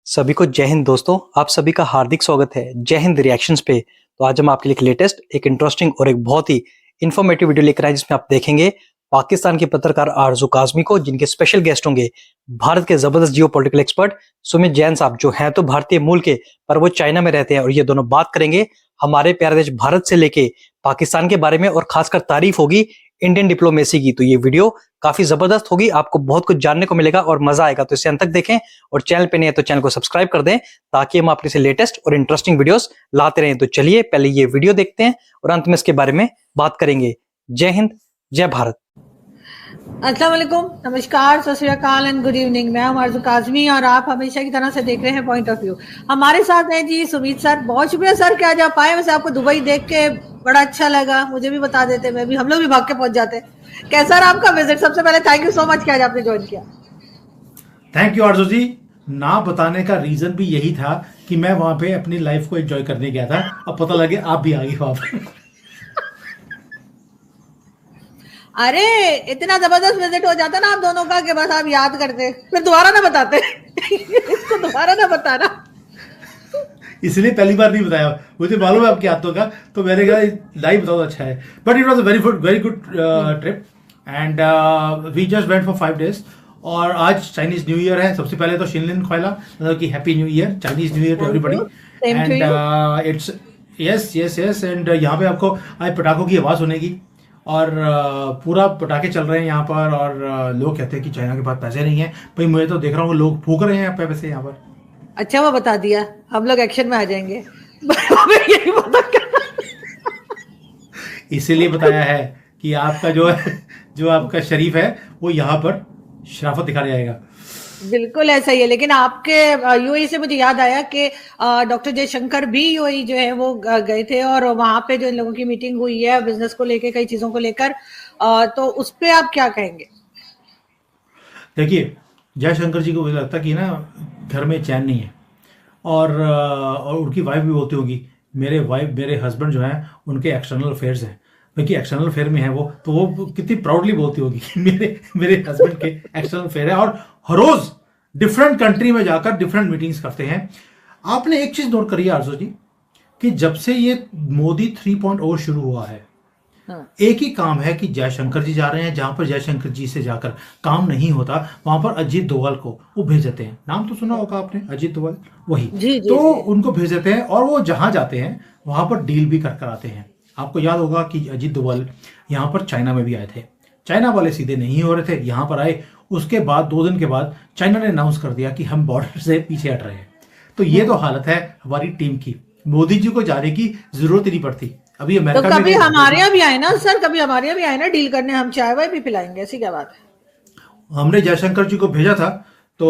सभी को जय हिंद दोस्तों। आप सभी का हार्दिक स्वागत है जय हिंद रिएक्शंस पे। तो आज हम आपके लिए एक लेटेस्ट, एक इंटरेस्टिंग और एक बहुत ही इंफॉर्मेटिव वीडियो लेकर आए जिसमें आप देखेंगे पाकिस्तान के पत्रकार आरजू काजमी को, जिनके स्पेशल गेस्ट होंगे भारत के जबरदस्त जियो पॉलिटिकल एक्सपर्ट सुमित जैन साहब, जो हैं तो भारतीय मूल के पर वो चाइना में रहते हैं। और ये दोनों बात करेंगे हमारे प्यारे देश भारत से लेके पाकिस्तान के बारे में, और खासकर तारीफ होगी इंडियन डिप्लोमेसी की। तो ये वीडियो काफी जबरदस्त होगी, आपको बहुत कुछ जानने को मिलेगा और मजा आएगा। तो इसे अंत तक देखें और चैनल पे नहीं है तो चैनल को सब्सक्राइब कर दें ताकि हम आपके लिए लेटेस्ट और इंटरेस्टिंग वीडियोस लाते रहें। तो चलिए पहले ये वीडियो देखते हैं और अंत में इसके बारे में बात करेंगे। जय हिंद, जय भारत। अस्सलाम वालेकुम, नमस्कार, सत श्री अकाल एंड गुड इवनिंग। मैं हूं आरजू काजमी और आप हमेशा की तरह से देख रहे हैं पॉइंट ऑफ व्यू। हमारे साथ हैं जी सुमित सर। बहुत शुक्रिया सर कि आज आप आए। वैसे आपको दुबई देख के बड़ा अच्छा लगा, मुझे भी बता देते, हम लोग भी भाग के पहुंच जाते। कैसा रहा आपका विजिट? सबसे पहले थैंक यू सो मच कि आज आपने ज्वाइन किया। थैंक यू आरजू जी। ना बताने का रीजन भी यही था कि मैं वहां पे अपनी लाइफ को एंजॉय करने गया था। अब पता लगे आप भी आ गई वहां पे। अरे इतना जबरदस्त विजिट हो जाता ना आप दोनों का कि बस आप याद करते, फिर दोबारा ना बताते। इसको दोबारा ना बताना। इसलिए पहली बार नहीं बताया, मुझे मालूम है आपकी आदतों का, तो मैंने कहा लाइव बताओ तो अच्छा है। But it was a very good trip and we just went for 5 days। और आज चाइनीज न्यू ईयर है। सबसे पहले तो शिनलिन ख्वाइला, मतलब कि happy new year, Chinese new year to everybody. And it's yes and यहाँ पे आपको आज पटाखों की आवाज सुनेगी और पूरा पटाखे चल रहे हैं यहाँ पर। और लोग कहते हैं कि चाइना के पास पैसे नहीं है। भाई मुझे तो देख रहा हूँ लोग फूक रहे हैं यहाँ पे पैसे यहाँ पर। अच्छा वो बता दिया, हम लोग एक्शन में आ जाएंगे। यही बता इसीलिए बताया है कि आपका जो आपका शरीफ है वो यहाँ पर शराफत दिखा जाएगा। बिल्कुल ऐसा ही है। लेकिन आपके यूएई से मुझे याद आया कि डॉक्टर जयशंकर भी यूएई जो है वो गए थे और वहां पे जो इन लोगों की मीटिंग हुई है बिजनेस को लेकर, कई चीजों को लेकर, तो उस पे आप क्या कहेंगे? देखिए, जयशंकर जी को मुझे लगता कि ना घर में चैन नहीं है। और उनकी वाइफ भी बोलती होगी, मेरे हस्बैंड जो हैं उनके एक्सटर्नल अफेयर्स हैं। क्योंकि एक्सटर्नल अफेयर में है वो, तो वो कितनी प्राउडली बोलती होगी कि मेरे हस्बैंड के एक्सटर्नल अफेयर है। और हर रोज डिफरेंट कंट्री में जाकर डिफरेंट मीटिंग्स करते हैं। आपने एक चीज नोट करी है आरजू जी, कि जब से ये मोदी 3.0 शुरू हुआ है, एक ही काम है कि जयशंकर जी जा रहे हैं। जहां पर जयशंकर जी से जाकर काम नहीं होता वहां पर अजीत डोभाल को वो भेज देते हैं। नाम तो सुना होगा आपने, अजीत डोभाल, वही जी, तो जी। उनको भेज देते हैं और वो जहां जाते हैं वहां पर डील भी कर आते हैं। आपको याद होगा कि अजीत डोभाल यहाँ पर चाइना में भी आए थे। चाइना वाले सीधे नहीं हो रहे थे, यहाँ पर आए। उसके बाद 2 दिन के बाद चाइना ने अनाउंस कर दिया कि हम बॉर्डर से पीछे हट रहे हैं। तो ये तो हालत है हमारी टीम की। मोदी जी को जाने की जरूरत ही नहीं पड़ती। अभी अमेरिका तो कभी हमारे यहाँ भी आए ना सर, कभी हमारे यहाँ भी आए ना डील करने, हम चाय वाय भी पिलाएंगे। ऐसी क्या बात है? हमने जयशंकर जी को भेजा था, तो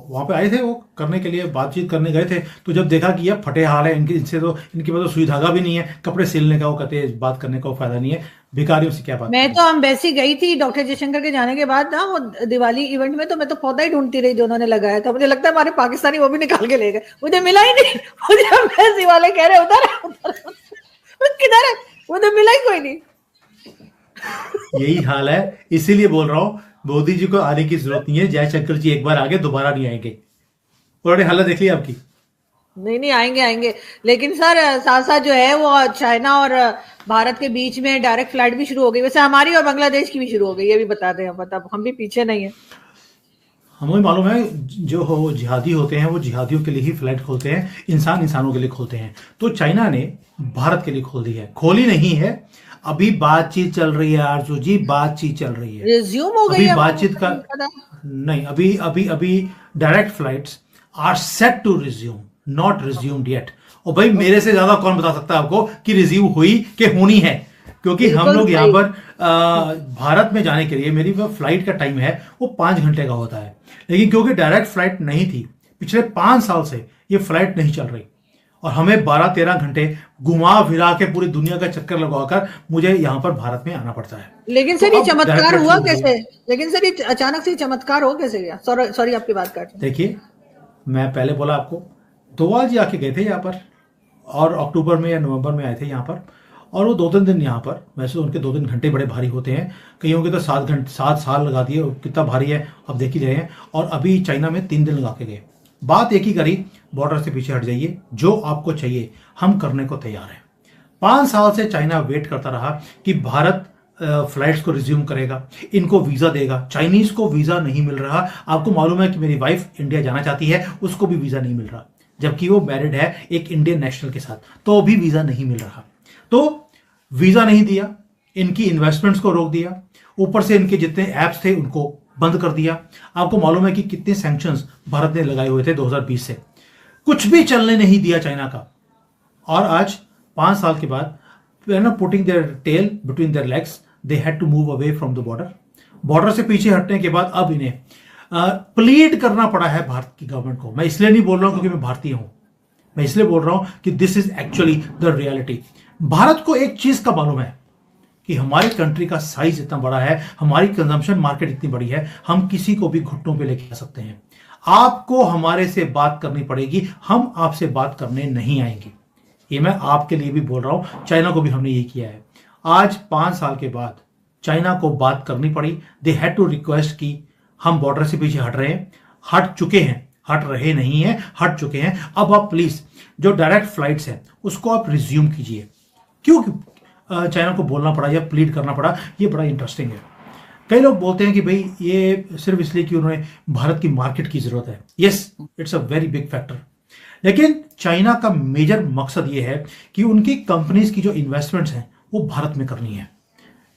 वहां पे आए थे वो करने के लिए, बातचीत करने गए थे। तो जब देखा कि ये फटे हाल है इनके पास तो सुई धागा भी नहीं है कपड़े सिलने का, वो कहते हैं बात करने का फायदा नहीं है, भिखारियों से क्या बात। मैं तो एम्बेसी गई थी डॉक्टर जयशंकर के जाने के बाद ना, वो दिवाली इवेंट में, तो मैं तो पौधा ही ढूंढती रही जो उन्होंने लगाया था। मुझे लगता है हमारे पाकिस्तानी वो भी निकाल के ले गए, मुझे मिला ही नहीं। मुझे एम्बेसी वाले कह रहे उधर किधर है, मुझे मिला ही कोई नहीं। यही हाल है, इसीलिए बोल रहा हूँ मोदी जी को आने की जरूरत नहीं है। जयशंकर जी एक बार आगे दोबारा नहीं आएंगे। उन्होंने हालत देख ली आपकी। नहीं आएंगे। लेकिन सर साथ साथ जो है वो चाइना और भारत के बीच में डायरेक्ट फ्लाइट भी शुरू हो गई। वैसे हमारी और बांग्लादेश की भी शुरू हो गई, ये भी बता दें। मतलब हम भी पीछे नहीं है। हमें मालूम है जो हो जिहादी होते हैं वो जिहादियों के लिए ही फ्लाइट खोलते हैं, इंसानों के लिए खोलते हैं। तो चाइना ने भारत के लिए खोल दी है, खोली नहीं है। अभी बातचीत चल रही है आरजू जी, बातचीत चल रही है। रिज्यूम हो गई अभी है बातचीत का नहीं, अभी direct flights are set to resume, not resumed yet. और भाई मेरे से ज्यादा कौन बता सकता है आपको कि रिज्यूम हुई कि होनी है, क्योंकि हम लोग यहाँ पर भारत में जाने के लिए मेरी फ्लाइट का टाइम है वो 5 घंटे का होता है। लेकिन क्योंकि डायरेक्ट फ्लाइट नहीं थी, पिछले 5 साल से ये फ्लाइट नहीं चल रही और हमें 12-13 घंटे घुमा फिरा के पूरी दुनिया का चक्कर लगवाकर मुझे यहाँ पर भारत में आना पड़ता है। लेकिन सर ये चमत्कार हुआ कैसे? लेकिन सर ये अचानक से चमत्कार हो कैसे गया? सॉरी आपकी बात काट। देखिए, मैं पहले बोला आपको, डोभाल जी आके गए थे यहाँ पर और अक्टूबर में या नवंबर में आए थे यहाँ पर। और वो 2-3 दिन यहाँ पर, वैसे उनके 2-3 घंटे बड़े भारी होते हैं, कईयों के तो 7 साल लगा दिए। कितना भारी है अब देख ही रहे हैं। और अभी चाइना में 3 दिन लगा के गए। बात एक ही करी, बॉर्डर से पीछे हट जाइए, जो आपको चाहिए हम करने को तैयार हैं। 5 साल से चाइना वेट करता रहा कि भारत फ्लाइट्स को रिज्यूम करेगा, इनको वीजा देगा। चाइनीज को वीजा नहीं मिल रहा। आपको मालूम है कि मेरी वाइफ इंडिया जाना चाहती है, उसको भी वीजा नहीं मिल रहा, जबकि वो मैरिड है एक इंडियन नेशनल के साथ, तो भी वीजा नहीं मिल रहा। तो वीजा नहीं दिया, इनकी इन्वेस्टमेंट्स को रोक दिया, ऊपर से इनके जितने ऐप्स थे उनको बंद कर दिया। आपको मालूम है कि कितने सैंक्शंस भारत ने लगाए हुए थे 2020 से, कुछ भी चलने नहीं दिया चाइना का। और आज 5 साल के बाद putting their tail between their legs, they had to move away from the border. Border से पीछे हटने के बाद अब इन्हें प्लीड करना पड़ा है भारत की गवर्नमेंट को। मैं इसलिए नहीं बोल रहा हूं क्योंकि मैं भारतीय हूं, मैं इसलिए बोल रहा हूं कि this is actually the reality. Bharat को एक चीज का मालूम है कि हमारी कंट्री का साइज इतना बड़ा है, हमारी कंजम्पशन मार्केट इतनी बड़ी है, हम किसी को भी घुटनों पे लेके आ सकते हैं। आपको हमारे से बात करनी पड़ेगी, हम आपसे बात करने नहीं आएंगे। ये मैं आपके लिए भी बोल रहा हूं, चाइना को भी हमने यही किया है। आज 5 साल के बाद चाइना को बात करनी पड़ी। दे हैड टू रिक्वेस्ट कि हम बॉर्डर से पीछे हट रहे हैं, हट चुके हैं, हट रहे नहीं हैं, हट चुके हैं। अब आप प्लीज जो डायरेक्ट फ्लाइट्स हैं उसको आप रिज्यूम कीजिए। क्यों चाइना को बोलना पड़ा या प्लीड करना पड़ा, ये बड़ा इंटरेस्टिंग है। कई लोग बोलते हैं कि भाई ये सिर्फ इसलिए कि उन्हें भारत की मार्केट की जरूरत है। Yes, it's a very big factor, लेकिन चाइना का मेजर मकसद ये है कि उनकी कंपनीज की जो इन्वेस्टमेंट्स हैं वो भारत में करनी है।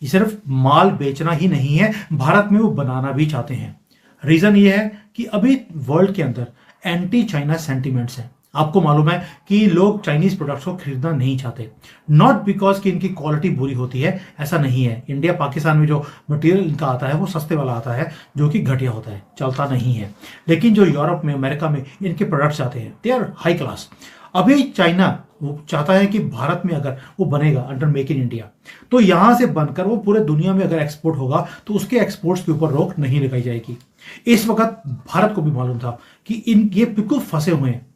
ये सिर्फ माल बेचना ही नहीं है, भारत में वो बनाना भी चाहते हैं। रीजन ये है कि अभी वर्ल्ड के अंदर एंटी चाइना सेंटिमेंट्स हैं। आपको मालूम है कि लोग चाइनीज प्रोडक्ट्स को खरीदना नहीं चाहते, नॉट बिकॉज कि इनकी क्वालिटी बुरी होती है, ऐसा नहीं है। इंडिया पाकिस्तान में जो मटेरियल इनका आता है वो सस्ते वाला आता है, जो कि घटिया होता है, चलता नहीं है। लेकिन जो यूरोप में, अमेरिका में इनके प्रोडक्ट्स आते हैं, दे आर हाई क्लास। अभी चाइना वो चाहता है कि भारत में अगर वो बनेगा अंडर मेक इन इंडिया, तो यहां से बनकर वो पूरे दुनिया में अगर एक्सपोर्ट होगा तो उसके एक्सपोर्ट्स के ऊपर रोक नहीं लगाई जाएगी। इस वक्त भारत को भी मालूम था कि ये बिल्कुल फंसे हुए हैं,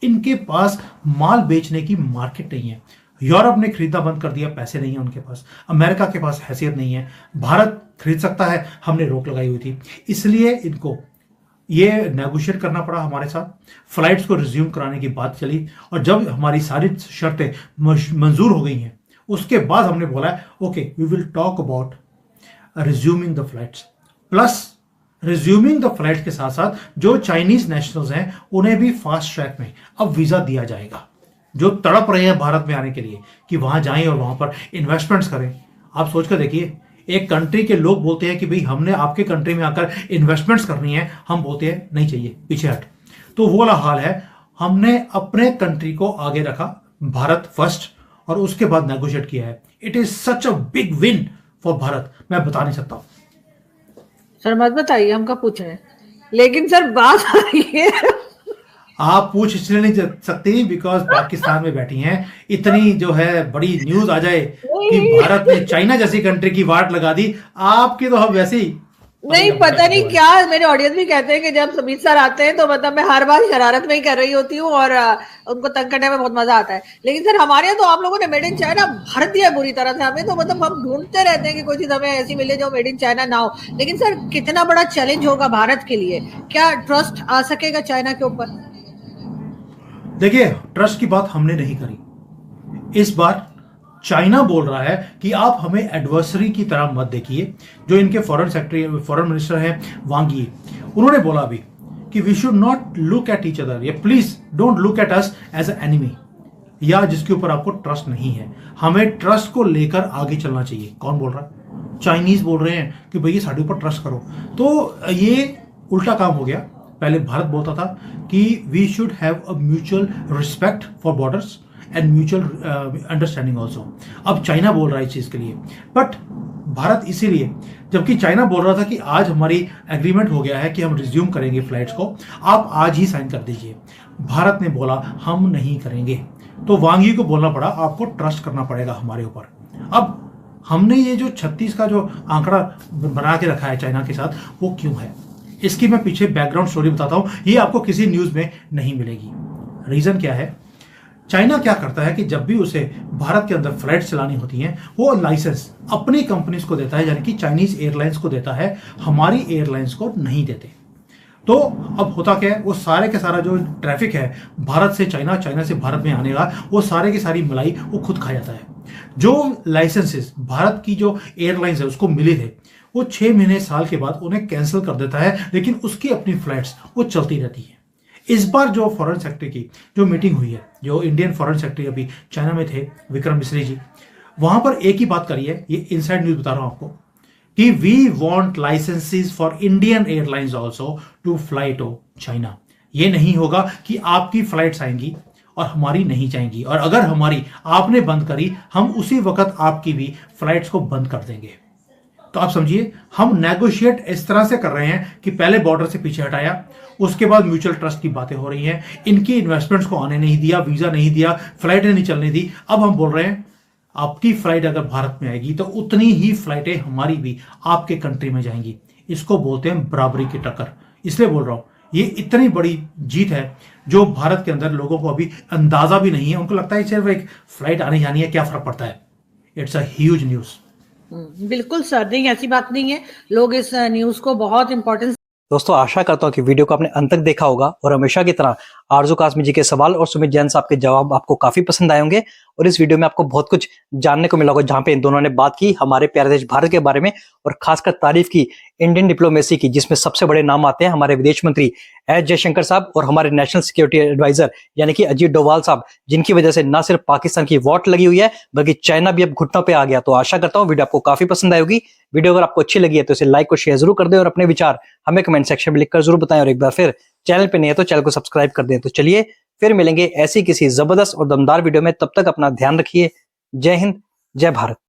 इनके पास माल बेचने की मार्केट नहीं है। यूरोप ने खरीदना बंद कर दिया, पैसे नहीं है उनके पास। अमेरिका के पास हैसियत नहीं है, भारत खरीद सकता है, हमने रोक लगाई हुई थी। इसलिए इनको ये नेगोशिएट करना पड़ा हमारे साथ, फ्लाइट्स को रिज्यूम कराने की बात चली। और जब हमारी सारी शर्तें मंजूर हो गई हैं, उसके बाद हमने बोला okay, we will talk about resuming the flights. Plus resuming the flight के साथ साथ जो चाइनीज नेशनल्स हैं उन्हें भी फास्ट ट्रैक में अब वीजा दिया जाएगा, जो तड़प रहे हैं भारत में आने के लिए कि वहां जाएं और वहां पर इन्वेस्टमेंट्स करें। आप सोच कर देखिए, एक कंट्री के लोग बोलते हैं कि भाई हमने आपके कंट्री में आकर इन्वेस्टमेंट्स करनी है, हम बोलते हैं नहीं चाहिए, पीछे हट। तो वो वाला हाल है। हमने अपने कंट्री को आगे रखा, भारत फर्स्ट, और उसके बाद नेगोशिएट किया है। It is such a big win for Bharat, मैं बता नहीं सकता। सर मत बताइए, हम कब पूछ रहे हैं, लेकिन सर बात आ रही है। आप पूछ इसलिए नहीं सकती बिकॉज पाकिस्तान में बैठी हैं, इतनी जो है बड़ी न्यूज आ जाए कि भारत ने चाइना जैसी कंट्री की वाट लगा दी, आपकी तो हम वैसे ही नहीं, पता नहीं क्या मेरे ऑडियंस भी कहते हैं कि जब सुमित सर आते हैं तो मतलब मैं हर बार शरारत में ही कर रही होती हूँ और उनको तंग करने में बहुत मजा आता है। लेकिन सर हमारे यहाँ तो आप लोगों ने मेड इन चाइना भर दिया है बुरी तरह से। हमें तो मतलब हम ढूंढते रहते हैं कि कोई चीज हमें ऐसी मिले जो मेड इन चाइना ना हो। लेकिन सर कितना बड़ा चैलेंज होगा भारत के लिए, क्या ट्रस्ट आ सकेगा चाइना के ऊपर? देखिए, ट्रस्ट की बात हमने नहीं करी। इस बार चाइना बोल रहा है कि आप हमें एडवर्सरी की तरह मत देखिए। जो इनके फॉरेन मिनिस्टर हैं वांग यी, उन्होंने बोला अभी कि we should not look at each other, या please don't look at us as an enemy, या जिसके ऊपर आपको ट्रस्ट नहीं है। हमें ट्रस्ट को लेकर आगे चलना चाहिए। कौन बोल रहा है? चाइनीज बोल रहे हैं कि भैया साढ़े ऊपर ट्रस्ट करो। तो ये उल्टा काम हो गया। पहले भारत बोलता था कि we should have a mutual respect for borders and mutual understanding also. अब चाइना बोल रहा है इस चीज के लिए, बट भारत इसीलिए, जबकि चाइना बोल रहा था कि आज हमारी एग्रीमेंट हो गया है कि हम रिज्यूम करेंगे फ्लाइट्स को, आप आज ही साइन कर दीजिए। भारत ने बोला हम नहीं करेंगे, तो वांग यी को बोलना पड़ा आपको ट्रस्ट करना पड़ेगा हमारे ऊपर। अब हमने ये जो 36 का जो आंकड़ा बना के रखा है चाइना के साथ, वो क्यों है, इसकी मैं पीछे बैकग्राउंड स्टोरी बताता हूं। ये आपको किसी न्यूज में नहीं मिलेगी। रीजन क्या है? चाइना क्या करता है कि जब भी उसे भारत के अंदर फ्लाइट चलानी होती हैं, वो लाइसेंस अपनी कंपनीज को देता है, यानी कि चाइनीज एयरलाइंस को देता है, हमारी एयरलाइंस को नहीं देते। तो अब होता क्या है, वो सारे के सारा जो ट्रैफिक है भारत से चाइना, चाइना से भारत में आने का, वो सारे की सारी मलाई वो खुद खा जाता है। जो लाइसेंसेस भारत की जो एयरलाइंस है उसको मिले थे, वो 6 महीने साल के बाद उन्हें कैंसिल कर देता है, लेकिन उसकी अपनी फ्लाइट्स वो चलती रहती है। इस बार जो फॉरेन सेक्रेटरी की जो मीटिंग हुई है, जो इंडियन फॉरेन सेक्रेटरी अभी चाइना में थे, विक्रम मिश्री जी, वहां पर एक ही बात करी है, ये इनसाइड न्यूज बता रहा हूं आपको, कि we want licenses for Indian airlines also to fly to China. ये नहीं होगा कि आपकी फ्लाइट्स आएंगी और हमारी नहीं जाएंगी, और अगर हमारी आपने बंद करी, हम उसी वक्त आपकी भी फ्लाइट्स को बंद कर देंगे। तो आप समझिए, हम नेगोशिएट इस तरह से कर रहे हैं कि पहले बॉर्डर से पीछे हटाया, उसके बाद म्यूचुअल ट्रस्ट की बातें हो रही हैं, इनकी इन्वेस्टमेंट्स को आने नहीं दिया, वीजा नहीं दिया, फ्लाइटें नहीं चलने दी। अब हम बोल रहे हैं आपकी फ्लाइट अगर भारत में आएगी तो उतनी ही फ्लाइटें हमारी भी आपके कंट्री में जाएंगी। इसको बोलते हैं बराबरी की टक्कर। इसलिए बोल रहा हूं, ये इतनी बड़ी जीत है जो भारत के अंदर लोगों को अभी अंदाजा भी नहीं है। उनको लगता है सिर्फ एक फ्लाइट आने जानी है, क्या फर्क पड़ता है। It's a huge news. बिल्कुल सर, नहीं ऐसी बात नहीं है, लोग इस न्यूज को बहुत इंपॉर्टेंस। दोस्तों आशा करता हूं कि वीडियो को आपने अंत तक देखा होगा और हमेशा की तरह आरजू कासमी जी के सवाल और सुमित जैन साहब के जवाब आपको काफी पसंद आए होंगे। और इस वीडियो में आपको बहुत कुछ जानने को मिला होगा, जहां पे इन दोनों ने बात की हमारे प्यारे देश भारत के बारे में, और खासकर तारीफ की इंडियन डिप्लोमेसी की, जिसमें सबसे बड़े नाम आते हैं हमारे विदेश मंत्री एस जयशंकर साहब और हमारे नेशनल सिक्योरिटी एडवाइजर यानी कि अजीत डोभाल साहब, जिनकी वजह से न सिर्फ पाकिस्तान की वॉट लगी हुई है बल्कि चाइना भी अब घुटनों पे आ गया। तो आशा करता हूं वीडियो आपको काफी पसंद आई होगी। वीडियो अगर आपको अच्छी लगी है तो इसे लाइक और शेयर जरूर कर दें, और अपने विचार हमें कमेंट सेक्शन में लिखकर जरूर बताएं। और एक बार फिर चैनल पे नहीं है तो चैनल को सब्सक्राइब कर दें। तो चलिए फिर मिलेंगे ऐसी किसी जबरदस्त और दमदार वीडियो में, तब तक अपना ध्यान रखिए। जय हिंद, जय भारत।